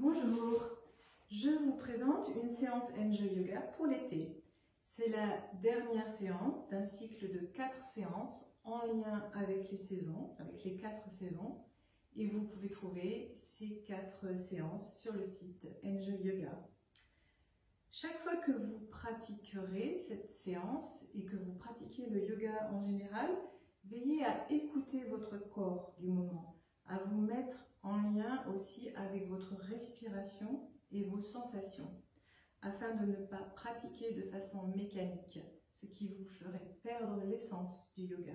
Bonjour, je vous présente une séance Enjoy Yoga pour l'été. C'est la dernière séance d'un cycle de 4 séances en lien avec les saisons, avec les 4 saisons. Et vous pouvez trouver ces 4 séances sur le site Enjoy Yoga. Chaque fois que vous pratiquerez cette séance et que vous pratiquez le yoga en général, veillez à écouter votre corps du moment, à vous mettre en lien aussi avec votre respiration et vos sensations, afin de ne pas pratiquer de façon mécanique, ce qui vous ferait perdre l'essence du yoga.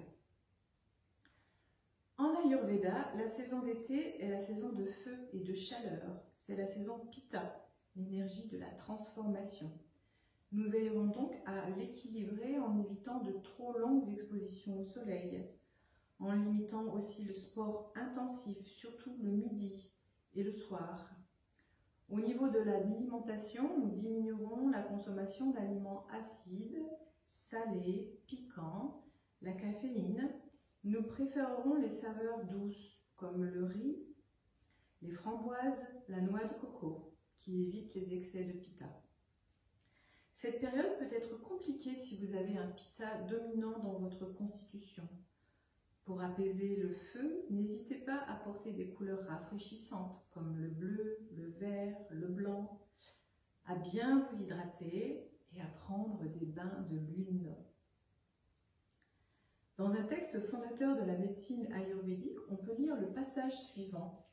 En Ayurveda, la saison d'été est la saison de feu et de chaleur. C'est la saison Pitta, l'énergie de la transformation. Nous veillerons donc à l'équilibrer en évitant de trop longues expositions au soleil, en limitant aussi le sport intensif, surtout le midi et le soir. Au niveau de l'alimentation, nous diminuerons la consommation d'aliments acides, salés, piquants, la caféine. Nous préférerons les saveurs douces comme le riz, les framboises, la noix de coco, qui évitent les excès de pitta. Cette période peut être compliquée si vous avez un pitta dominant dans votre constitution. Pour apaiser le feu, n'hésitez pas à porter des couleurs rafraîchissantes comme le bleu, le vert, le blanc, à bien vous hydrater et à prendre des bains de lune. Dans un texte fondateur de la médecine ayurvédique, on peut lire le passage suivant.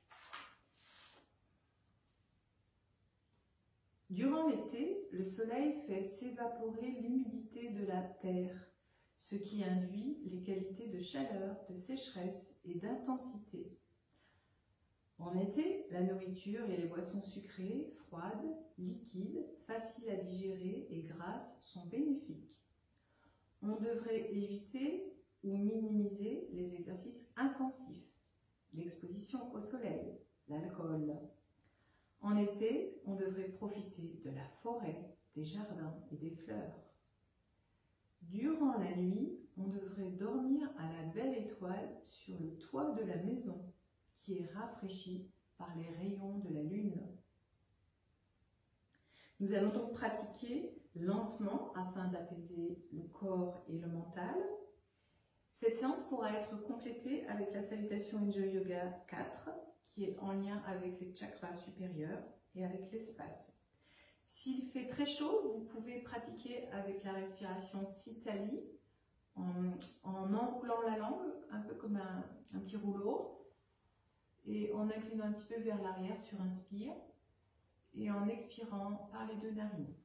Durant l'été, le soleil fait s'évaporer l'humidité de la terre, ce qui induit les qualités de chaleur, de sécheresse et d'intensité. En été, la nourriture et les boissons sucrées, froides, liquides, faciles à digérer et grasses sont bénéfiques. On devrait éviter ou minimiser les exercices intensifs, l'exposition au soleil, l'alcool. En été, on devrait profiter de la forêt, des jardins et des fleurs. Durant la nuit, on devrait dormir à la belle étoile sur le toit de la maison, qui est rafraîchi par les rayons de la lune. Nous allons donc pratiquer lentement afin d'apaiser le corps et le mental. Cette séance pourra être complétée avec la salutation Enjoy Yoga 4, qui est en lien avec les chakras supérieurs et avec l'espace. S'il fait très chaud, vous pouvez pratiquer avec la respiration Sitali en enroulant la langue, un peu comme un petit rouleau, et en inclinant un petit peu vers l'arrière sur inspire, et en expirant par les 2 narines.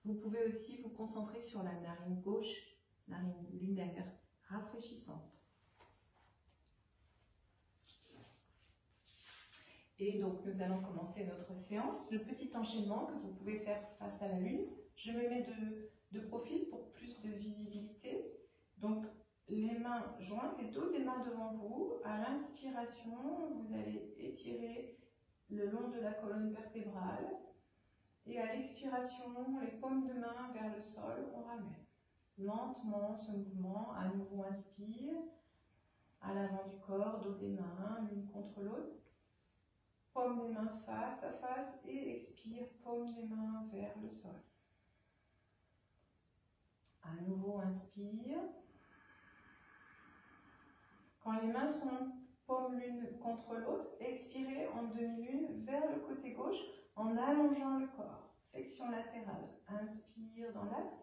Vous pouvez aussi vous concentrer sur la narine gauche, narine lunaire, rafraîchissante. Et donc, nous allons commencer notre séance. Le petit enchaînement que vous pouvez faire face à la lune. Je me mets de profil pour plus de visibilité. Donc, les mains jointes, les dos des mains devant vous. À l'inspiration, vous allez étirer le long de la colonne vertébrale. Et à l'expiration, les paumes de main vers le sol, on ramène. Lentement, ce mouvement. À nouveau, inspire. À l'avant du corps, dos des mains, l'une contre l'autre. Paume des mains face à face et expire, paume des mains vers le sol. À nouveau, inspire. Quand les mains sont paumes l'une contre l'autre, expirez en demi-lune vers le côté gauche en allongeant le corps. Flexion latérale. Inspire dans l'axe.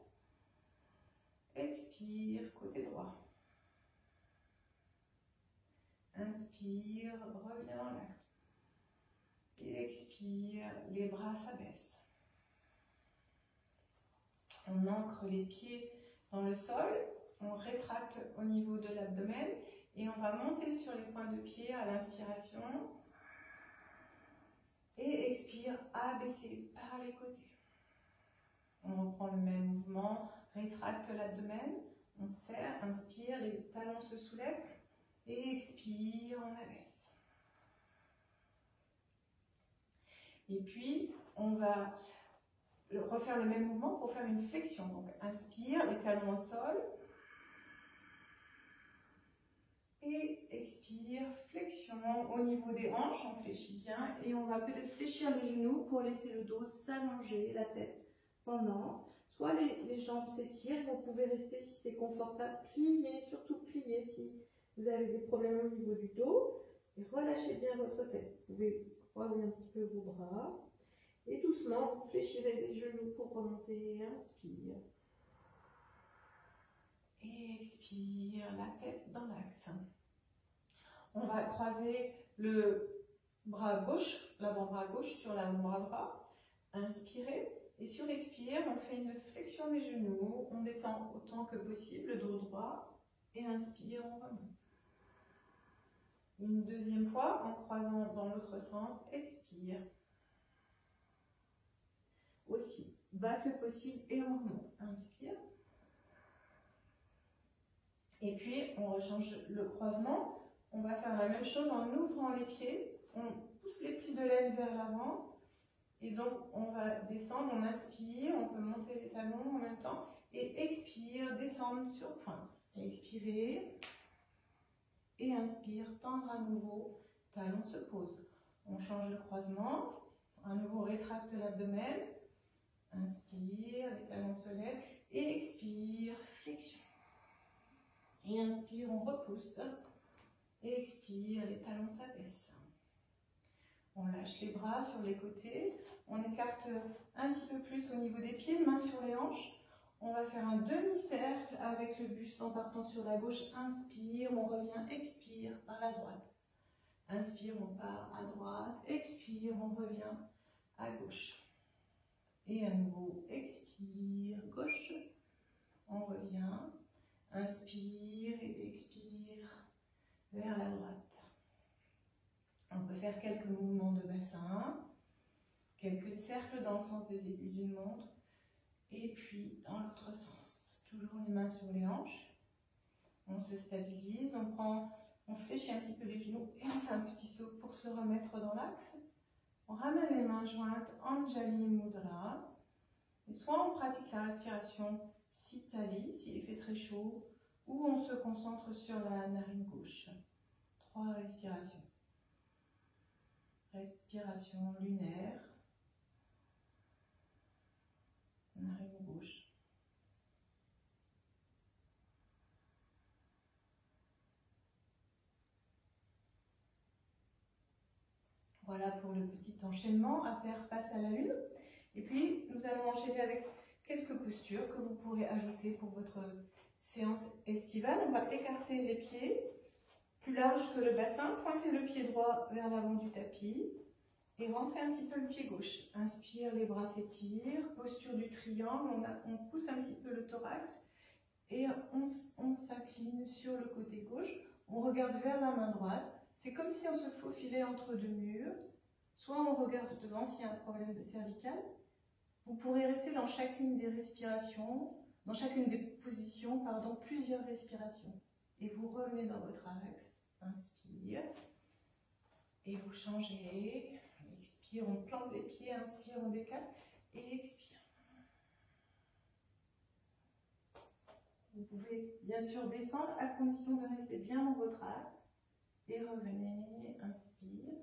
Expire, côté droit. Inspire, reviens dans l'axe. Et expire, les bras s'abaissent. On ancre les pieds dans le sol, on rétracte au niveau de l'abdomen et on va monter sur les points de pied à l'inspiration. Et expire, abaisser par les côtés. On reprend le même mouvement, rétracte l'abdomen, on serre, inspire, les talons se soulèvent et expire, on abaisse. Et puis, on va refaire le même mouvement pour faire une flexion. Donc, inspire, les talons au sol. Et expire, flexion au niveau des hanches, on fléchit bien. Et on va peut-être fléchir les genoux pour laisser le dos s'allonger, la tête pendante. Soit les jambes s'étirent, vous pouvez rester si c'est confortable, plier, surtout plier si vous avez des problèmes au niveau du dos. Et relâchez bien votre tête. Vous pouvez croiser un petit peu vos bras. Et doucement, vous fléchirez les genoux pour remonter. Inspire. Et expire, la tête dans l'axe. On va croiser le bras gauche, l'avant-bras gauche sur l'avant-bras droit. Inspirez. Et sur l'expire, on fait une flexion des genoux. On descend autant que possible, le dos droit. Et inspire, on remonte. Une deuxième fois, en croisant dans l'autre sens, expire. Aussi, bas que possible et on remonte. Inspire. Et puis, on rechange le croisement. On va faire la même chose en ouvrant les pieds. On pousse les plis de laine vers l'avant. Et donc, on va descendre, on inspire, on peut monter les talons en même temps. Et expire, descendre sur pointe. Expirez. Et inspire, tendre à nouveau, talon se pose. On change le croisement. À nouveau, rétracte l'abdomen. Inspire, les talons se lèvent. Et expire, flexion. Et inspire, on repousse. Et expire, les talons s'abaissent. On lâche les bras sur les côtés. On écarte un petit peu plus au niveau des pieds, mains sur les hanches. On va faire un demi-cercle avec le buste en partant sur la gauche. Inspire, on revient, expire par la droite. Inspire, on part à droite. Expire, on revient à gauche. Et à nouveau, expire, gauche. On revient. Inspire et expire vers la droite. On peut faire quelques mouvements de bassin, quelques cercles dans le sens des aiguilles d'une montre, et puis dans l'autre sens. Toujours les mains sur les hanches. On se stabilise, on fléchit un petit peu les genoux et on fait un petit saut pour se remettre dans l'axe. On ramène les mains jointes, Anjali Mudra. Et soit on pratique la respiration Sitali, s'il fait très chaud, ou on se concentre sur la narine gauche. 3 respirations. Respiration lunaire. Narine gauche. Voilà pour le petit enchaînement à faire face à la lune. Et puis, nous allons enchaîner avec quelques postures que vous pourrez ajouter pour votre séance estivale. On va écarter les pieds plus large que le bassin, pointer le pied droit vers l'avant du tapis et rentrer un petit peu le pied gauche. Inspire, les bras s'étirent, posture du triangle, on pousse un petit peu le thorax et on s'incline sur le côté gauche. On regarde vers la main droite. C'est comme si on se faufilait entre deux murs. Soit on regarde devant s'il y a un problème de cervical. Vous pourrez rester dans chacune des respirations, dans chacune des positions, plusieurs respirations. Et vous revenez dans votre axe. Inspire. Et vous changez. Expire, on plante les pieds. Inspire, on décale. Et expire. Vous pouvez bien sûr descendre à condition de rester bien dans votre axe. Et revenez. Inspire.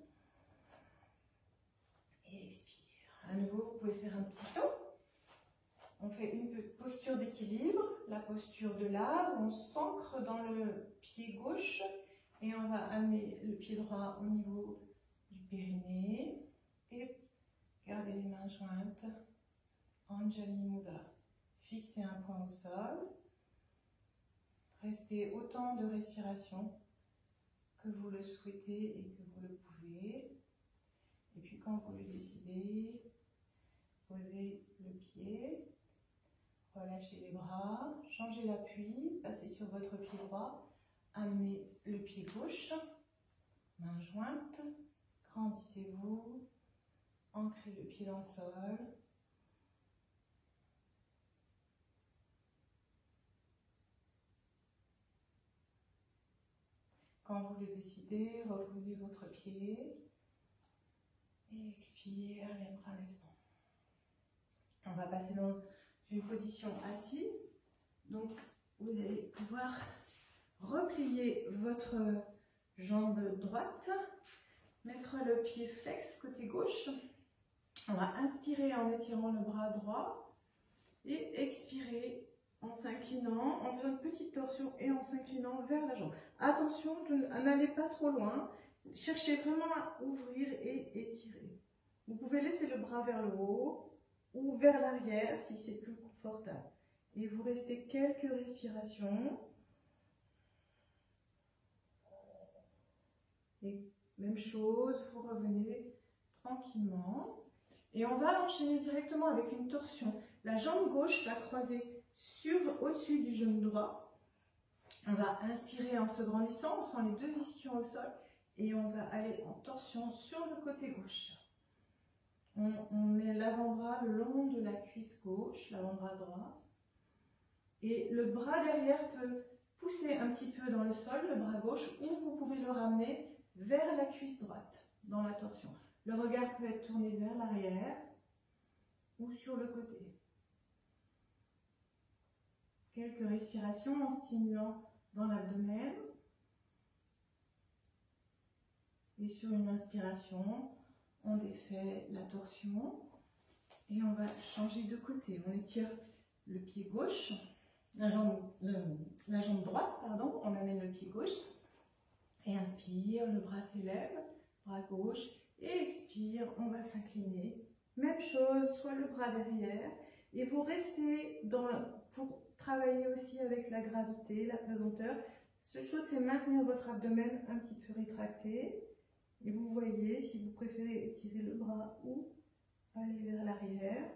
Et expire. À nouveau, vous pouvez faire un petit saut. On fait une posture d'équilibre, la posture de l'arbre. On s'ancre dans le pied gauche et on va amener le pied droit au niveau du périnée et garder les mains jointes. Anjali Mudra. Fixez un point au sol. Restez autant de respiration que vous le souhaitez et que vous le pouvez. Et puis quand vous le décidez, posez le pied, relâchez les bras, changez l'appui, passez sur votre pied droit, amenez le pied gauche, main jointe, grandissez-vous, ancrez le pied dans le sol. Quand vous le décidez, reposez votre pied. Et expire, les bras descendent. On va passer dans une position assise. Donc, vous allez pouvoir replier votre jambe droite, mettre le pied flex côté gauche. On va inspirer en étirant le bras droit et expirer en s'inclinant, en faisant une petite torsion et en s'inclinant vers la jambe. Attention, n'allez pas trop loin. Cherchez vraiment à ouvrir et étirer. Vous pouvez laisser le bras vers le haut ou vers l'arrière si c'est plus confortable. Et vous restez quelques respirations. Et même chose, vous revenez tranquillement. Et on va enchaîner directement avec une torsion. La jambe gauche va croiser au-dessus du genou droit. On va inspirer en se grandissant, on sent les deux ischions au sol. Et on va aller en torsion sur le côté gauche. On met l'avant-bras le long de la cuisse gauche, l'avant-bras droit. Et le bras derrière peut pousser un petit peu dans le sol, le bras gauche, ou vous pouvez le ramener vers la cuisse droite, dans la torsion. Le regard peut être tourné vers l'arrière ou sur le côté. Quelques respirations en stimulant dans l'abdomen. Et sur une inspiration, on défait la torsion et on va changer de côté. On étire le pied gauche, la jambe droite, pardon, on amène le pied gauche et inspire, le bras s'élève, bras gauche et expire, on va s'incliner. Même chose, soit le bras derrière et vous restez pour travailler aussi avec la gravité, la pesanteur. La seule chose, c'est maintenir votre abdomen un petit peu rétracté. Et vous voyez, si vous préférez étirer le bras ou aller vers l'arrière.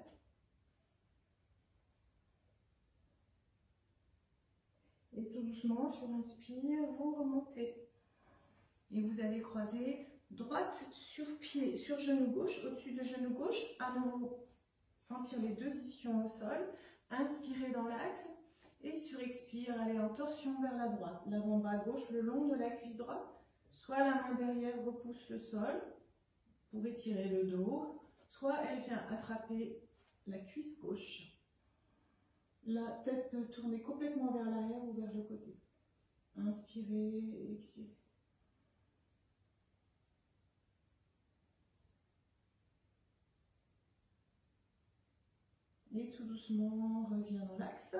Et tout doucement, sur l'inspire, vous remontez. Et vous allez croiser droite sur pied, sur genou gauche, au-dessus de genou gauche. À nouveau, sentir les deux ischions au sol. Inspirez dans l'axe. Et sur expire, allez en torsion vers la droite. L'avant-bras gauche le long de la cuisse droite. Soit la main derrière repousse le sol pour étirer le dos, soit elle vient attraper la cuisse gauche. La tête peut tourner complètement vers l'arrière ou vers le côté. Inspirez et expirez. Et tout doucement, on revient dans l'axe.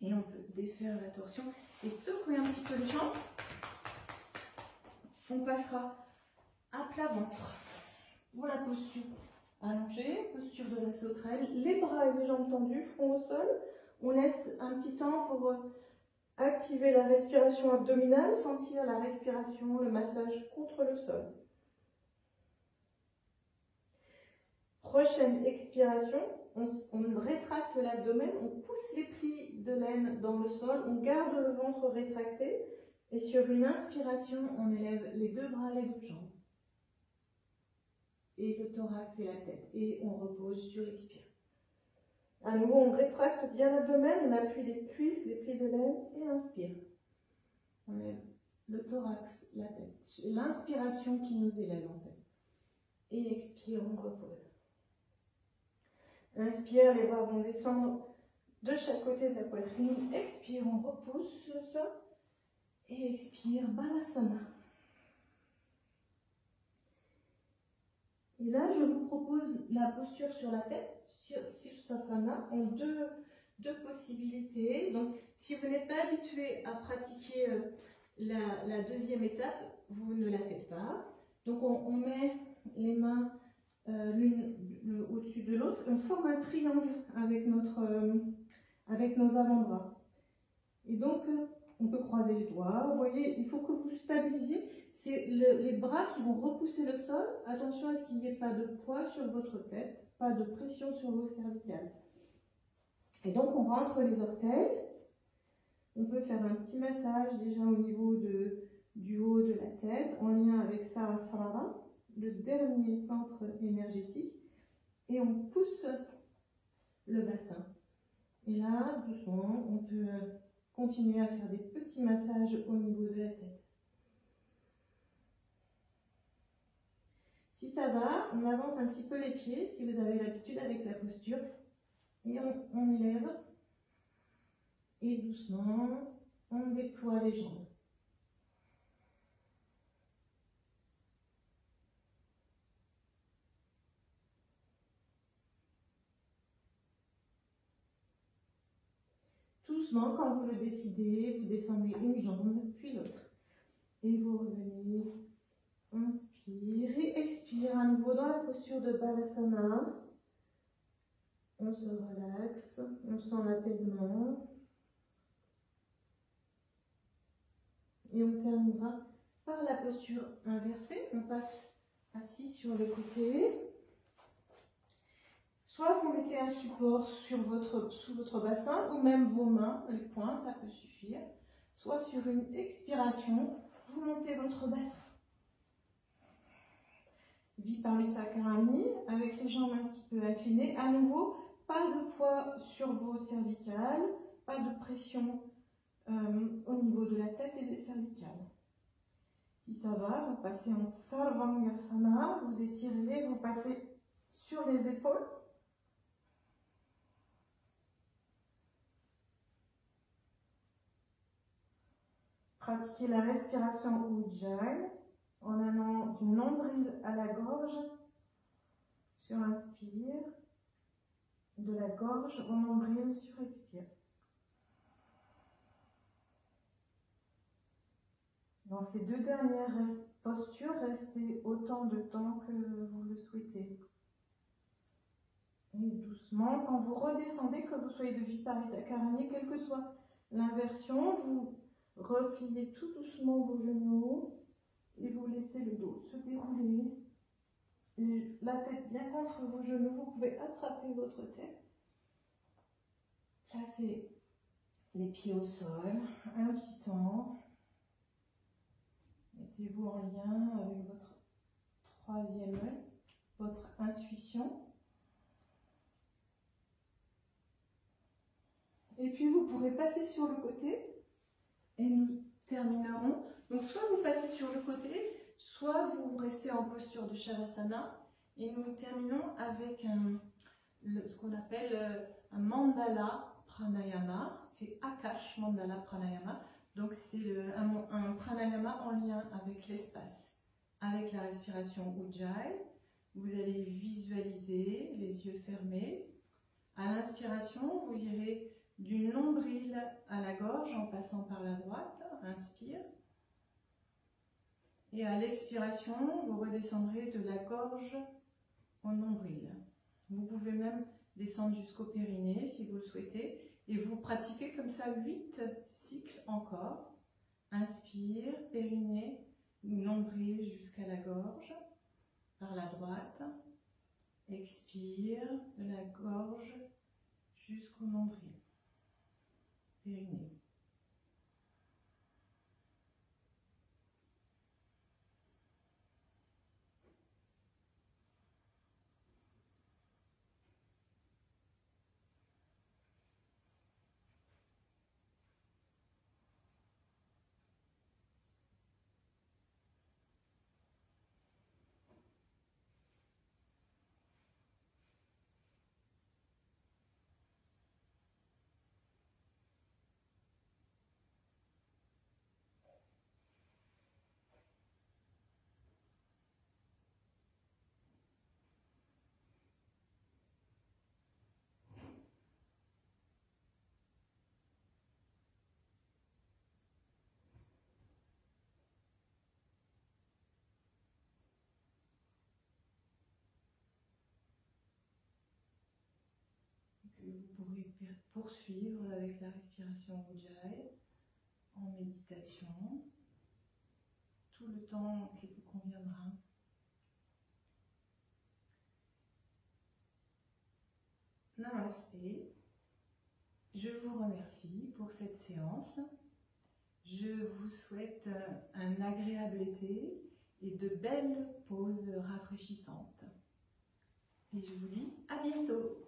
Et on peut défaire la torsion et secouer un petit peu les jambes. On passera à plat ventre pour la posture allongée, posture de la sauterelle, les bras et les jambes tendus, front au sol. On laisse un petit temps pour activer la respiration abdominale, sentir la respiration, le massage contre le sol. Prochaine expiration, on rétracte l'abdomen, on pousse les plis de laine dans le sol, on garde le ventre rétracté. Et sur une inspiration, on élève les deux bras, les deux jambes. Et le thorax et la tête. Et on repose sur expire. À nouveau, on rétracte bien l'abdomen, on appuie les cuisses, les plis de laine et inspire. On élève le thorax, la tête. L'inspiration qui nous élève en fait. Et expire, on repose. Inspire, les bras vont descendre de chaque côté de la poitrine. Expire, on repousse le sol. Et expire, Balasana. Et là, je vous propose la posture sur la tête, Sirsasana, en deux possibilités. Donc, si vous n'êtes pas habitué à pratiquer la deuxième étape, vous ne la faites pas. Donc, on met les mains l'une au-dessus de l'autre et on forme un triangle avec nos avant-bras. Et donc, on peut croiser les doigts. Vous voyez, il faut que vous stabilisiez. C'est les bras qui vont repousser le sol. Attention à ce qu'il n'y ait pas de poids sur votre tête, pas de pression sur vos cervicales. Et donc, on rentre les orteils. On peut faire un petit massage déjà au niveau du haut de la tête, en lien avec Sahasrara, le dernier centre énergétique. Et on pousse le bassin. Et là, doucement, on peut continuer à faire des petits massages au niveau de la tête. Si ça va, on avance un petit peu les pieds, si vous avez l'habitude avec la posture. Et on élève. Et doucement, On déploie les jambes. Doucement, quand vous le décidez, vous descendez une jambe, puis l'autre. Et vous revenez. Inspire et expire à nouveau dans la posture de Balasana. On se relaxe, on sent l'apaisement. Et on terminera par la posture inversée. On passe assis sur le côté. Soit vous mettez un support sous votre bassin, ou même vos mains, les poings, ça peut suffire. Soit sur une expiration, vous montez votre bassin. Viparita Karani, avec les jambes un petit peu inclinées. À nouveau, pas de poids sur vos cervicales, pas de pression au niveau de la tête et des cervicales. Si ça va, vous passez en Sarvangasana, vous étirez, vous passez sur les épaules. Pratiquez la respiration Ujjayi en allant du nombril à la gorge. Sur inspire, de la gorge au nombril sur expire. Dans ces deux dernières postures, restez autant de temps que vous le souhaitez. Et doucement, quand vous redescendez, que vous soyez de Viparita Karani, quelle que soit l'inversion, vous repliez tout doucement vos genoux et vous laissez le dos se dérouler. Et la tête bien contre vos genoux, vous pouvez attraper votre tête. Placez les pieds au sol, un petit temps. Mettez-vous en lien avec votre troisième œil, votre intuition. Et puis vous pourrez passer sur le côté et nous terminerons. Donc soit vous passez sur le côté, soit vous restez en posture de Shavasana et nous terminons avec ce qu'on appelle un Mandala Pranayama. C'est Akash Mandala Pranayama. Donc c'est un pranayama en lien avec l'espace, avec la respiration Ujjayi. Vous allez visualiser les yeux fermés. À l'inspiration, vous irez du nombril à la gorge en passant par la droite. Inspire. Et à l'expiration, vous redescendrez de la gorge au nombril. Vous pouvez même descendre jusqu'au périnée si vous le souhaitez. Et vous pratiquez comme ça 8 cycles encore. Inspire, périnée, nombril jusqu'à la gorge, par la droite. Expire, de la gorge jusqu'au nombril. Périnée. Vous pourrez poursuivre avec la respiration Ujjayi en méditation, tout le temps qui vous conviendra. Namasté. Je vous remercie pour cette séance. Je vous souhaite un agréable été et de belles pauses rafraîchissantes. Et je vous dis à bientôt.